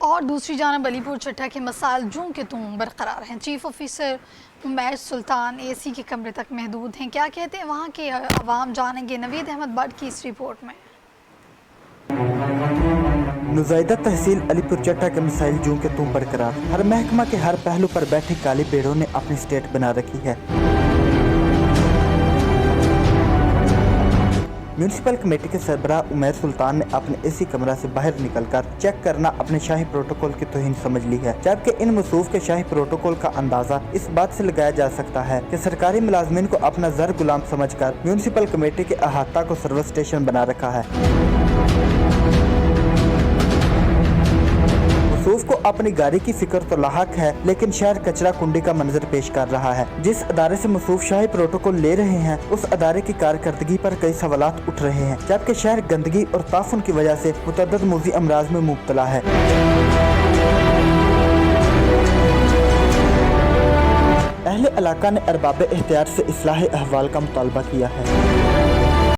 اور دوسری جانب علی پور چٹھا کے مسائل جوں کہ توں برقرار ہیں۔ چیف آفیسر عمیر سلطان اے سی کے کمرے تک محدود ہیں، کیا کہتے ہیں وہاں کے عوام، جانیں گے نوید احمد بٹ کی اس رپورٹ میں۔ نزائیدہ تحصیل علی پور چٹھا کے مسائل جوں کہ توں برقرار، ہر محکمہ کے ہر پہلو پر بیٹھے کالی پیڑوں نے اپنی سٹیٹ بنا رکھی ہے۔ میونسپل کمیٹی کے سربراہ عمیر سلطان نے اپنے اے سی کمرہ سے باہر نکل کر چیک کرنا اپنے شاہی پروٹوکول کی توہین سمجھ لی ہے، جبکہ ان مصروف کے شاہی پروٹوکول کا اندازہ اس بات سے لگایا جا سکتا ہے کہ سرکاری ملازمین کو اپنا زر غلام سمجھ کر میونسپل کمیٹی کے احاطہ کو سرور اسٹیشن بنا رکھا ہے۔ مصروف کو اپنی گاڑی کی فکر تو لاحق ہے، لیکن شہر کچرا کنڈی کا منظر پیش کر رہا ہے۔ جس ادارے سے مصروف شاہی پروٹوکول لے رہے ہیں اس ادارے کی کارکردگی پر کئی سوالات اٹھ رہے ہیں، جبکہ شہر گندگی اور تعفن کی وجہ سے متعدد موذی امراض میں مبتلا ہے۔ اہل علاقہ نے ارباب اختیار سے اصلاح احوال کا مطالبہ کیا ہے۔